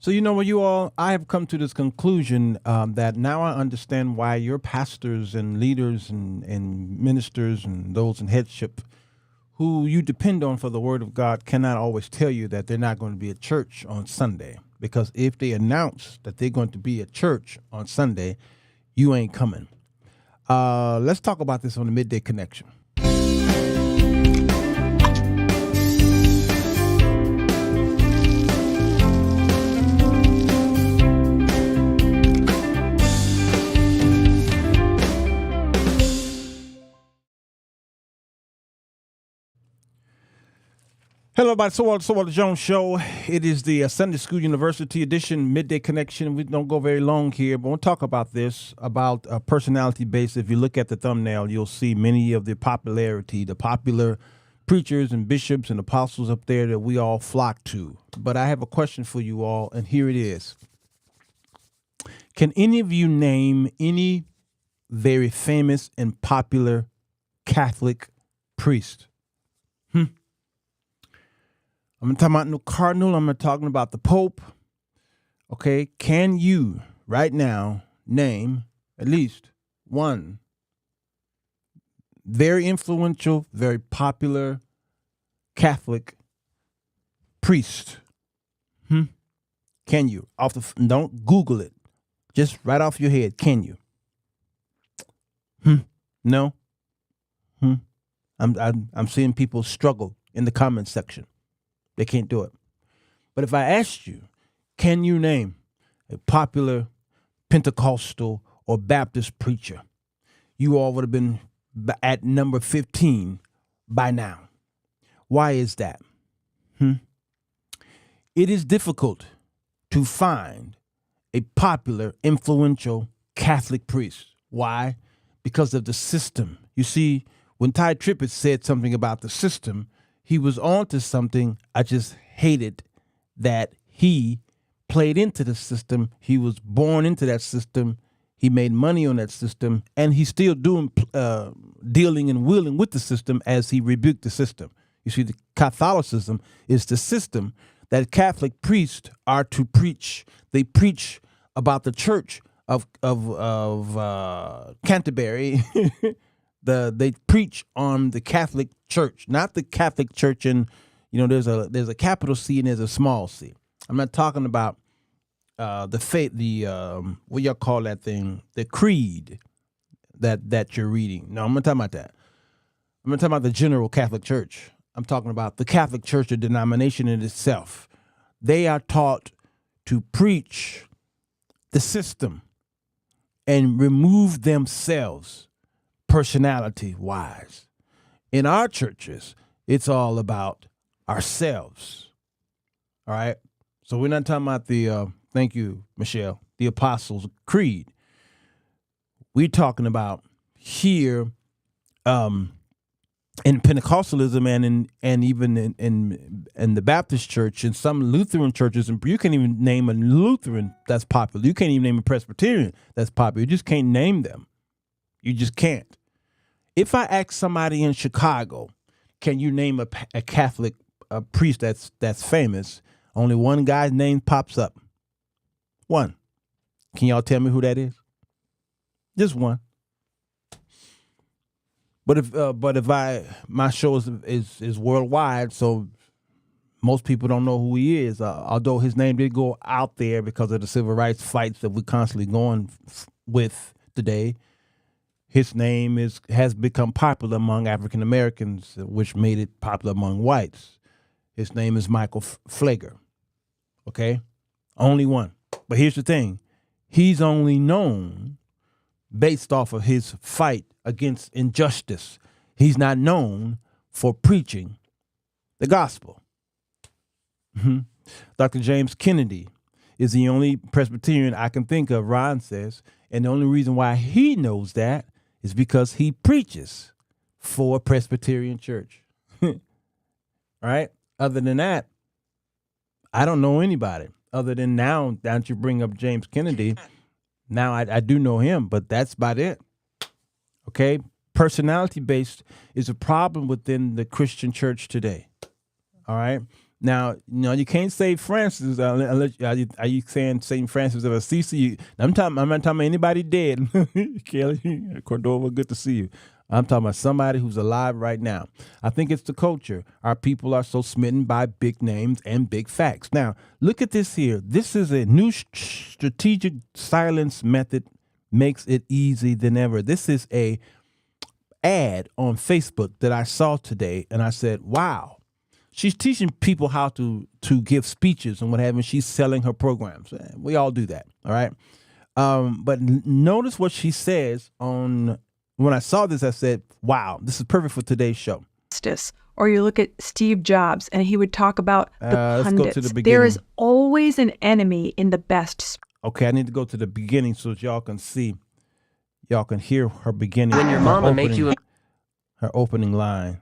So, what you all, I have come to this conclusion that now I understand why your pastors and leaders and ministers and those in headship who you depend on for the word of God cannot always tell you that they're not going to be at church on Sunday. Because if they announce that they're going to be at church on Sunday, you ain't coming. Let's talk about this on the Midday Connection. Hello, everybody. Sirwalterj Jones Show. It is the Sunday School University edition, Midday Connection. We don't go very long here, but we'll talk about this, about personality based. If you look at the thumbnail, you'll see many of the popular preachers and bishops and apostles up there that we all flock to. But I have a question for you all, and here it is. Can any of you name any very famous and popular Catholic priest? I'm not talking about no cardinal. I'm not talking about the Pope. Okay. Can you right now name at least one very influential, very popular Catholic priest? Can you? Don't Google it. Just right off your head. Can you? No. I'm seeing people struggle in the comment section. They can't do it. But if I asked you, can you name a popular Pentecostal or Baptist preacher? You all would have been at number 15 by now. Why is that? It is difficult to find a popular, influential Catholic priest. Why? Because of the system. You see, when Ty Trippett said something about the system, he was on to something. I just hated that he played into the system. He was born into that system. He made money on that system, and he's still doing dealing and wheeling with the system as he rebuked the system. You see, the Catholicism is the system that Catholic priests are to preach. They preach about the Church of Canterbury. They preach on the Catholic Church, not the Catholic Church. And there's a capital C and there's a small c. I'm not talking about the faith, what y'all call that thing, the creed that you're reading. No, I'm not talking about that. I'm not talking about the general Catholic Church. I'm talking about the Catholic Church, the denomination in itself. They are taught to preach the system and remove themselves personality-wise. In our churches, it's all about ourselves. All right? So we're not talking about the, thank you, Michelle, the Apostles' Creed. We're talking about here in Pentecostalism and even in the Baptist church and some Lutheran churches, and you can't even name a Lutheran that's popular. You can't even name a Presbyterian that's popular. You just can't name them. You just can't. If I ask somebody in Chicago, can you name a Catholic priest that's famous? Only one guy's name pops up. One. Can y'all tell me who that is? Just one. But if my show is worldwide, so most people don't know who he is. Although his name did go out there because of the civil rights fights that we're constantly going with today. His name has become popular among African Americans, which made it popular among whites. His name is Michael Pfleger. Okay? Only one. But here's the thing. He's only known based off of his fight against injustice. He's not known for preaching the gospel. Dr. James Kennedy is the only Presbyterian I can think of, Ron says, and the only reason why he knows that is because he preaches for a Presbyterian church. Right? Other than that, I don't know anybody. Other than now that you bring up James Kennedy, now I do know him, but that's about it. Okay? Personality-based is a problem within the Christian church today. All right? Now, you can't say Francis unless are you saying Saint Francis of Assisi? I'm not talking about anybody dead. Kelly Cordova, good to see you. I'm talking about somebody who's alive right now. I think it's the culture. Our people are so smitten by big names and big facts. Now, look at this here. This is a new strategic silence method, makes it easy than ever. This is a ad on Facebook that I saw today, and I said, wow. She's teaching people how to give speeches and what have you. She's selling her programs. We all do that, all right? But notice what she says on. When I saw this, I said, wow, this is perfect for today's show. Or you look at Steve Jobs, and he would talk about the pundits. Let's go to the beginning. There is always an enemy in the best. Okay, I need to go to the beginning so that y'all can see. Y'all can hear her beginning. When your mama make you her opening line,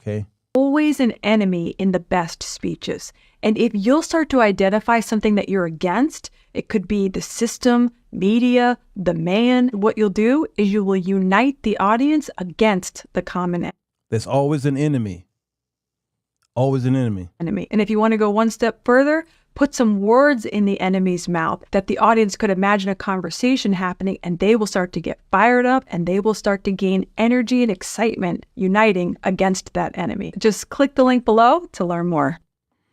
okay? Always an enemy in the best speeches. And if you'll start to identify something that you're against, it could be the system, media, the man. What you'll do is you will unite the audience against the common enemy. There's always an enemy. Always an enemy. And if you want to go one step further, put some words in the enemy's mouth that the audience could imagine a conversation happening, and they will start to get fired up, and they will start to gain energy and excitement uniting against that enemy. Just click the link below to learn more.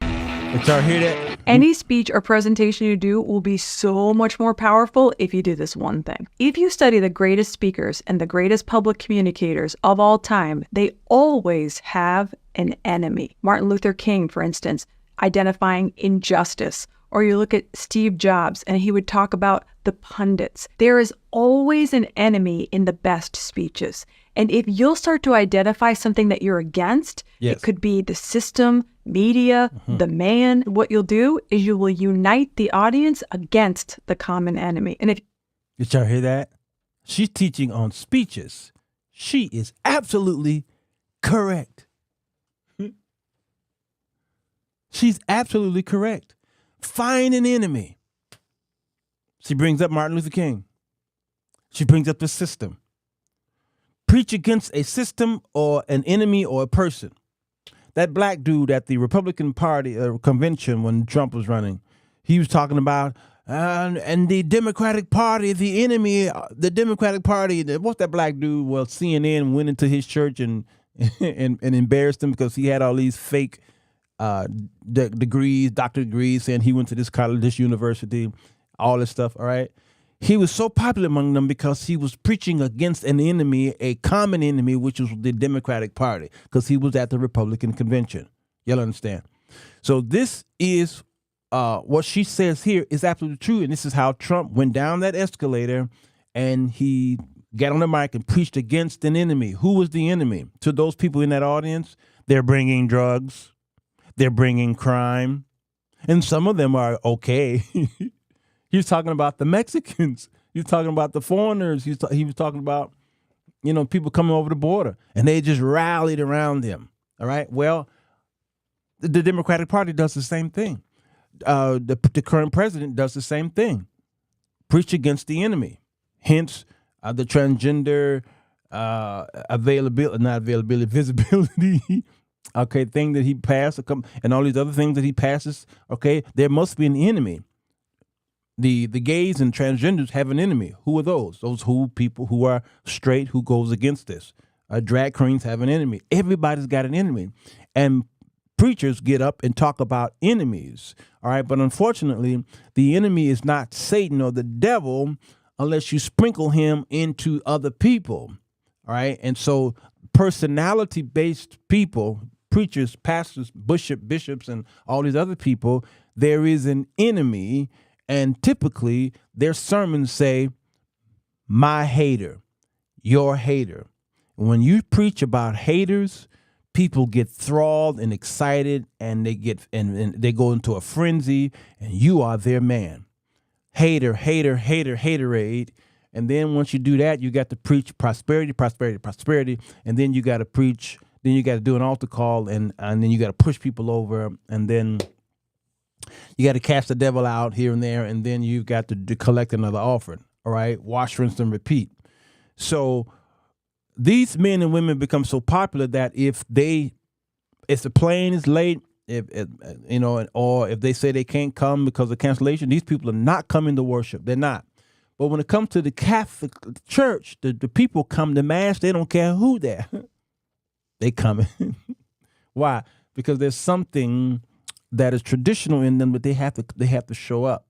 Did y'all hear that? Any speech or presentation you do will be so much more powerful if you do this one thing. If you study the greatest speakers and the greatest public communicators of all time, they always have an enemy. Martin Luther King, for instance, identifying injustice. Or you look at Steve Jobs, and he would talk about the pundits. There is always an enemy in the best speeches. And if you'll start to identify something that you're against, yes. It could be the system, media, the man. What you'll do is you will unite the audience against the common enemy. And if Did y'all hear that? She's teaching on speeches. She is absolutely correct. She's absolutely correct. Find an enemy. She brings up Martin Luther King. She brings up the system. Preach against a system or an enemy or a person. That black dude at the Republican Party convention when Trump was running, he was talking about and the Democratic Party, the enemy, the Democratic Party. What's that black dude? Well, CNN went into his church and embarrassed him because he had all these fake degrees, doctor degrees, saying he went to this college, this university, all this stuff. All right. He was so popular among them because he was preaching against an enemy, a common enemy, which was the Democratic Party, because he was at the Republican convention. Y'all understand? So this is what she says here is absolutely true. And this is how Trump went down that escalator and he got on the mic and preached against an enemy. Who was the enemy? To those people in that audience, they're bringing drugs. They're bringing crime. And some of them are okay. He was talking about the Mexicans. He was talking about the foreigners. He was talking about, people coming over the border. And they just rallied around him. All right? Well, the Democratic Party does the same thing. The current president does the same thing. Preach against the enemy. Hence, the transgender visibility, okay, thing that he passed, and all these other things that he passes, okay, there must be an enemy. The gays and transgenders have an enemy. Who are those? Those people who are straight, who goes against this. Drag queens have an enemy. Everybody's got an enemy. And preachers get up and talk about enemies. All right. But unfortunately, the enemy is not Satan or the devil unless you sprinkle him into other people. All right. And so personality-based people, preachers, pastors, bishops, and all these other people, there is an enemy. And typically their sermons say, my hater, your hater. When you preach about haters, people get enthralled and excited, and they go into a frenzy, and you are their man. Hater, haterade. And then once you do that, you got to preach prosperity. And then you got to preach, then you got to do an altar call, and then you got to push people over, and then you got to cast the devil out here and there, and then you've got to collect another offering. All right, wash, rinse, and repeat. So these men and women become so popular that if the plane is late, if or if they say they can't come because of cancellation, these people are not coming to worship. They're not. But when it comes to the Catholic Church, the people come to mass. They don't care who there. They coming. Why? Because there's something that is traditional in them, but they have to show up.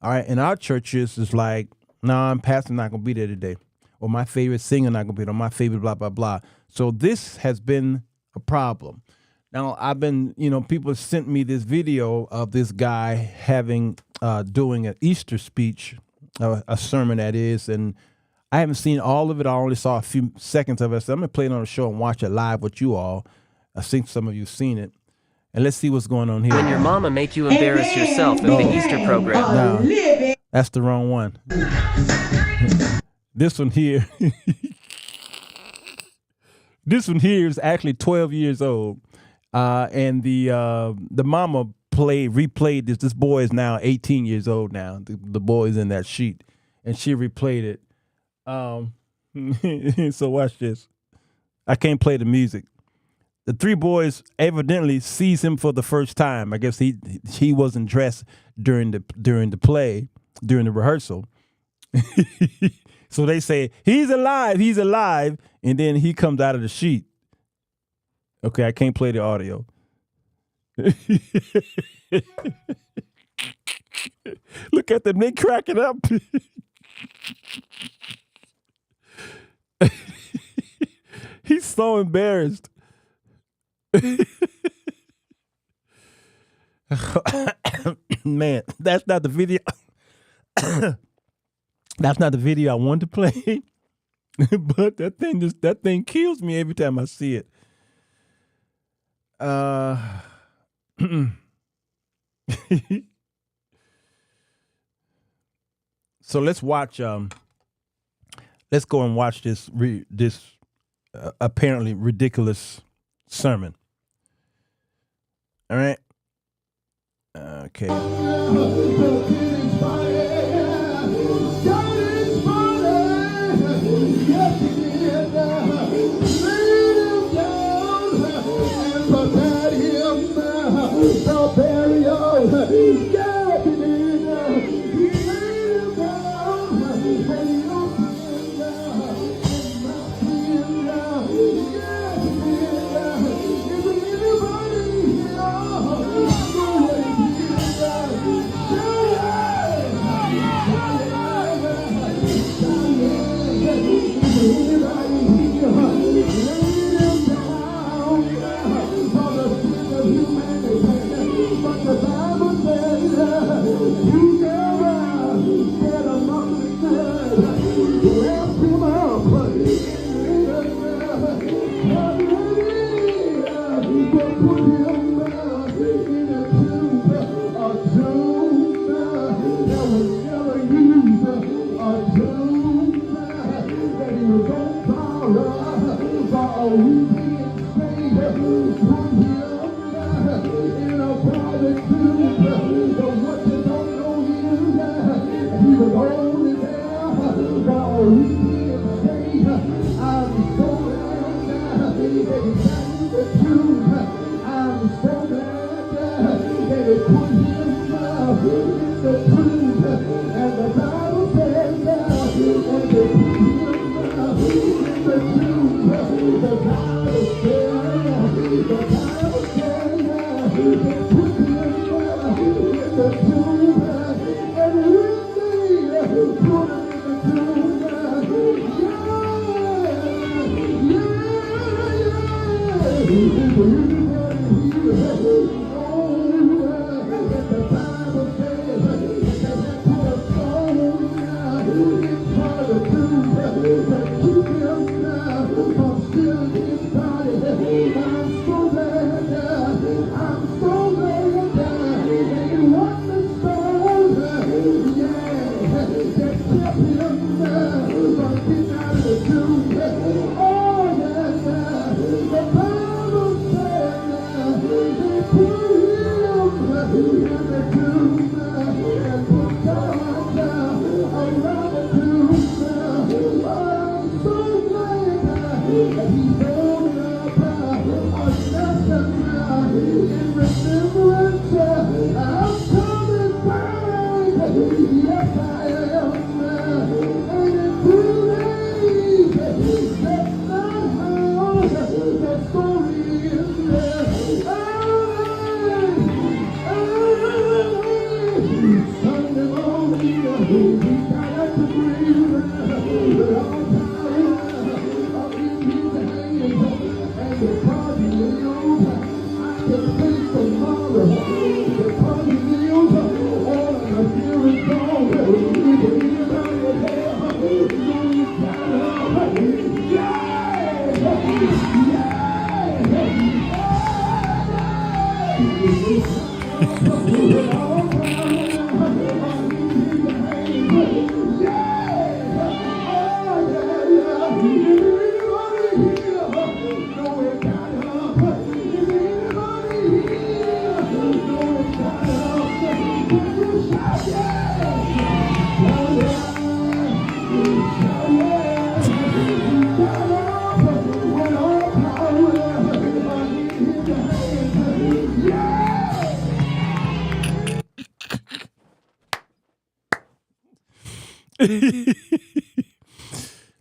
All right. In our churches, it's like, no, I'm pastor not gonna be there today, or my favorite singer not gonna be there, or my favorite blah blah blah. So this has been a problem. Now I've been, people sent me this video of this guy having doing an Easter speech. A sermon that is, and I haven't seen all of it. I only saw a few seconds of it. So I'm gonna play it on the show and watch it live with you all. I think some of you've seen it, and let's see what's going on here. When your mama make you embarrass yourself at the Easter program. No, that's the wrong one. This one here, this one here is actually 12 years old, and the mama replayed this. This boy is now 18 years old now. The boy is in that sheet, and she replayed it. So watch this. I can't play the music. The three boys evidently sees him for the first time. I guess he wasn't dressed during the play, during the rehearsal. So they say, he's alive, and then he comes out of the sheet. Okay, I can't play the audio. Look at them, they cracking up. He's so embarrassed. Man, that's not the video. That's not the video I wanted to play. But that thing kills me every time I see it. So let's watch. Let's go and watch this apparently ridiculous sermon. All right. Okay. He's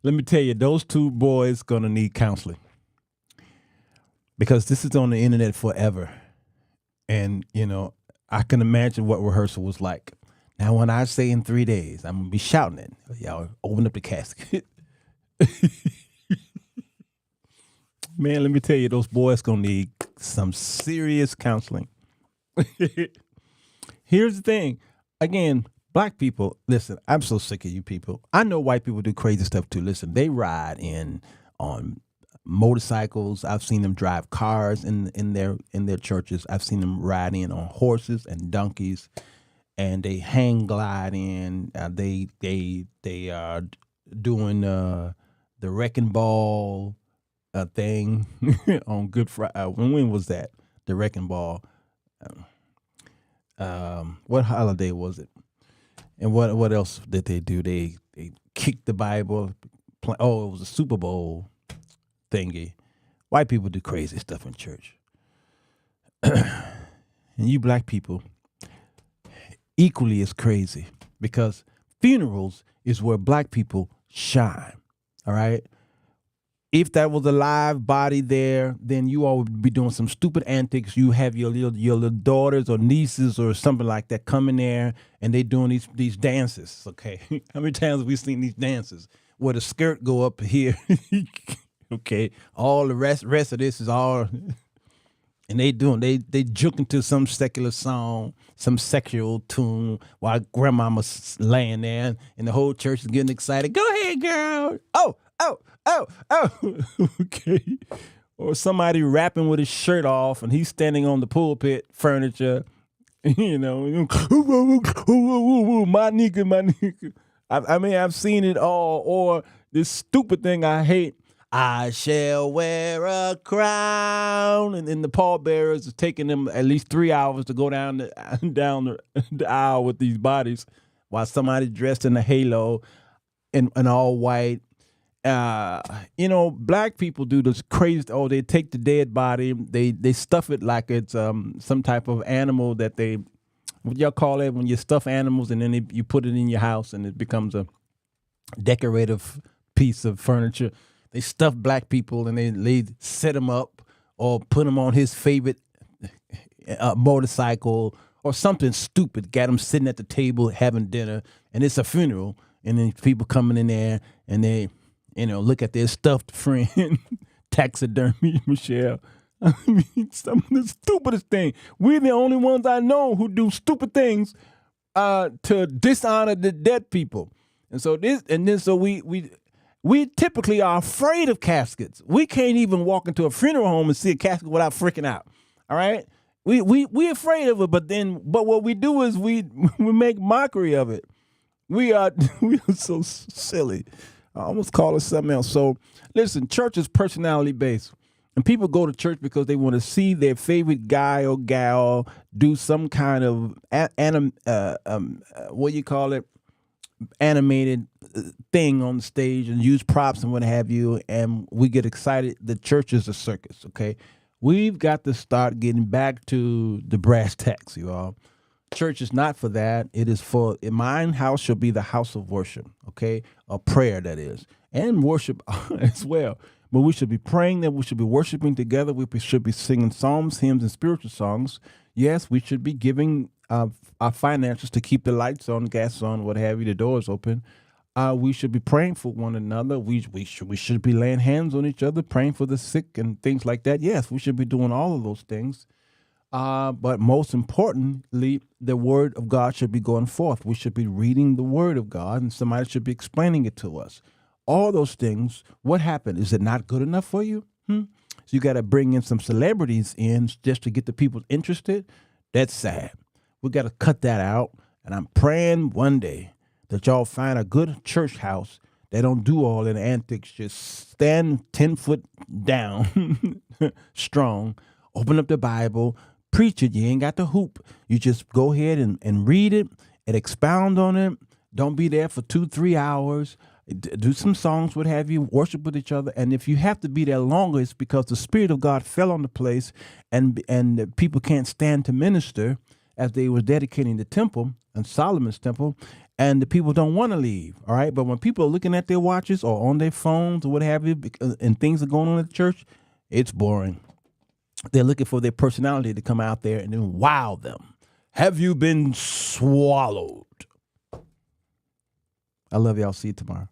Let me tell you, those two boys gonna need counseling because this is on the internet forever, and I can imagine what rehearsal was like. Now, when I say in 3 days, I'm gonna be shouting it. Y'all open up the casket. Man, let me tell you, those boys gonna need some serious counseling. Here's the thing. Again, black people, listen, I'm so sick of you people. I know white people do crazy stuff too. Listen, they ride in on motorcycles. I've seen them drive cars in their churches. I've seen them ride in on horses and donkeys, and they hang glide in. They are doing the wrecking ball thing on Good Friday. When was that? The wrecking ball. What holiday was it? And what else did they do? They kicked the Bible. It was a Super Bowl thingy. White people do crazy stuff in church. And you black people equally as crazy, because funerals is where black people shine. All right? If that was a live body there, then you all would be doing some stupid antics. You have your little daughters or nieces or something like that coming there, and they doing these dances. Okay, how many times have we seen these dances where the skirt go up here? Okay, all the rest of this is all, and they juking to some secular song, some sexual tune, while grandmama's laying there, and the whole church is getting excited. Go ahead, girl. Oh, okay. Or somebody rapping with his shirt off and he's standing on the pulpit furniture, my nigga. I mean, I've seen it all. Or this stupid thing I hate, I shall wear a crown. And then the pallbearers are taking them at least 3 hours to go down the aisle with these bodies while somebody dressed in a halo and all white. Black people do this crazy. They take the dead body, they stuff it like it's some type of animal that what y'all call it when you stuff animals, and then you put it in your house and it becomes a decorative piece of furniture. They stuff black people and they set them up or put them on his favorite motorcycle or something stupid. Got them sitting at the table having dinner, and it's a funeral, and then people coming in there and they look at their stuffed friend, taxidermy Michelle. I mean, some of the stupidest thing. We're the only ones I know who do stupid things to dishonor the dead people. And so we typically are afraid of caskets. We can't even walk into a funeral home and see a casket without freaking out. All right? We afraid of it, but what we do is we make mockery of it. We are so silly. I almost call it something else. So, listen, church is personality-based. And people go to church because they want to see their favorite guy or gal do some kind of, animated thing on the stage and use props and what have you. And we get excited. The church is a circus, okay? We've got to start getting back to the brass tacks, you all. Church is not for that. It is for, mine house shall be the house of worship, okay? A prayer, that is. And worship as well. But we should be praying, that we should be worshiping together. We should be singing psalms, hymns, and spiritual songs. Yes, we should be giving our finances to keep the lights on, gas on, what have you, the doors open. We should be praying for one another. We should be laying hands on each other, praying for the sick and things like that. Yes, we should be doing all of those things. But most importantly, the word of God should be going forth. We should be reading the word of God, and somebody should be explaining it to us. All those things, what happened? Is it not good enough for you? So you got to bring in some celebrities in just to get the people interested. That's sad. We got to cut that out. And I'm praying one day that y'all find a good church house. They don't do all that antics. Just stand 10 foot down, strong, open up the Bible, preach it. You ain't got to hoop. You just go ahead and read it and expound on it. Don't be there for 2-3 hours. Do some songs, what have you, worship with each other. And if you have to be there longer, it's because the Spirit of God fell on the place and the people can't stand to minister as they were dedicating the temple and Solomon's temple, and the people don't want to leave, all right? But when people are looking at their watches or on their phones or what have you, and things are going on at the church, it's boring. They're looking for their personality to come out there and then wow them. Have you been swallowed? I love y'all. See you tomorrow.